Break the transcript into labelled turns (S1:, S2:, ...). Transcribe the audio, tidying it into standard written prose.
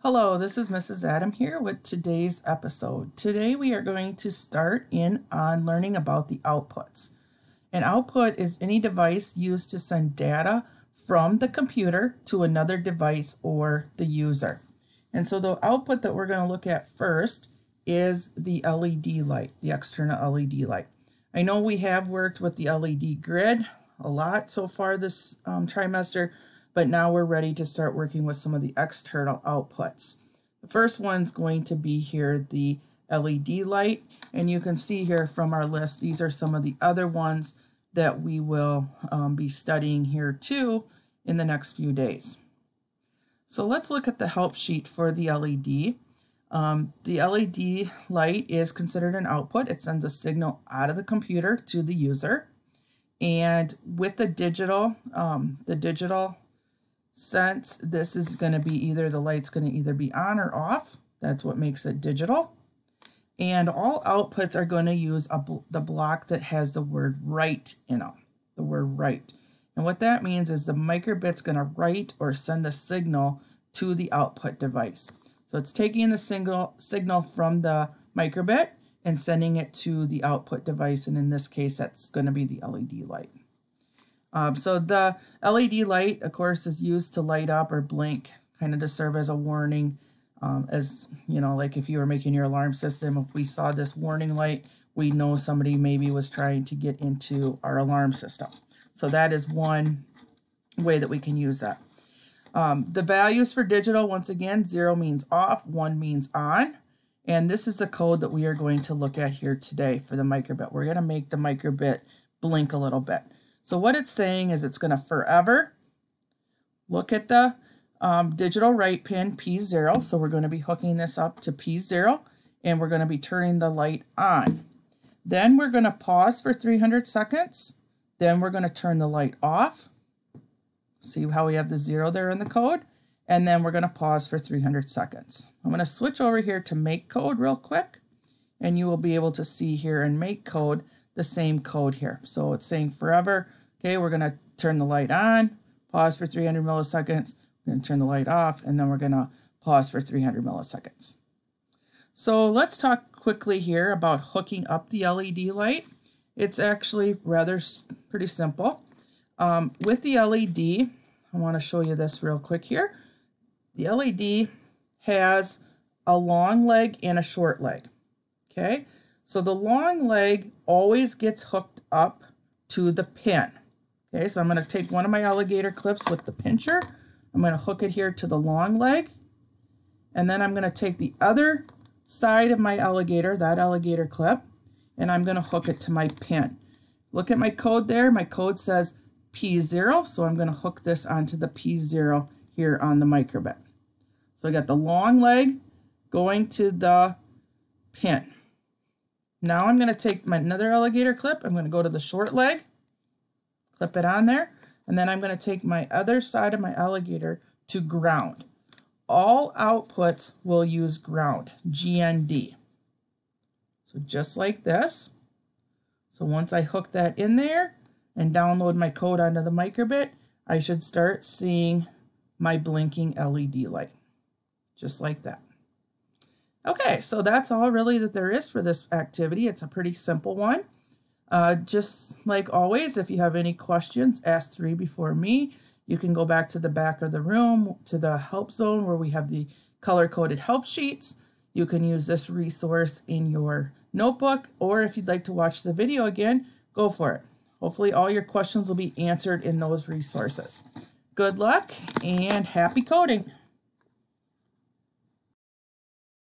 S1: Hello, this is Mrs. Adam here with today's episode. Today we are going to start in on learning about the outputs. An output is any device used to send data from the computer to another device or the user. And so the output that we're going to look at first is the LED light, the external LED light. I know we have worked with the LED grid a lot so far this trimester, but now we're ready to start working with some of the external outputs. The first one's going to be here the LED light, and you can see here from our list, these are some of the other ones that we will be studying here too in the next few days. So let's look at the help sheet for the LED. The LED light is considered an output. It sends a signal out of the computer to the user. And with the digital sense, this is going to be either the light's going to either be on or off. That's what makes it digital. And all outputs are going to use the block that has the word write in them, the word write. And what that means is the microbit's going to write or send a signal to the output device. So it's taking the signal from the microbit and sending it to the output device. And in this case, that's going to be the LED light. So the LED light, of course, is used to light up or blink, kind of to serve as a warning. As you know, like if you were making your alarm system, if we saw this warning light, we know somebody maybe was trying to get into our alarm system. So that is one way that we can use that. The values for digital, once again, 0 means off, 1 means on. And this is the code that we are going to look at here today for the microbit. We're going to make the microbit blink a little bit. So what it's saying is it's going to forever look at the digital write pin P0. So we're going to be hooking this up to P0 and we're going to be turning the light on. Then we're going to pause for 300 seconds. Then we're going to turn the light off. See how we have the 0 there in the code? And then we're going to pause for 300 seconds. I'm going to switch over here to make code real quick. And you will be able to see here in make code the same code here. So it's saying forever. Okay, we're going to turn the light on, pause for 300 milliseconds. We're going to turn the light off, and then we're going to pause for 300 milliseconds. So let's talk quickly here about hooking up the LED light. It's actually pretty simple. With the LED, I want to show you this real quick here. The LED has a long leg and a short leg. Okay, so the long leg always gets hooked up to the pin. Okay, so I'm going to take one of my alligator clips with the pincher. I'm going to hook it here to the long leg. And then I'm going to take the other side of my alligator, that alligator clip, and I'm going to hook it to my pin. Look at my code there. My code says P0, so I'm going to hook this onto the P0 here on the microbit. So I got the long leg going to the pin. Now I'm going to take my another alligator clip. I'm going to go to the short leg, clip it on there, and then I'm going to take my other side of my alligator to ground. All outputs will use ground, GND. So just like this. So once I hook that in there and download my code onto the microbit, I should start seeing my blinking LED light, just like that. Okay, so that's all really that there is for this activity. It's a pretty simple one. Just like always, if you have any questions, ask 3 before me. You can go back to the back of the room to the help zone where we have the color-coded help sheets. You can use this resource in your notebook, or if you'd like to watch the video again, go for it. Hopefully all your questions will be answered in those resources. Good luck and happy coding!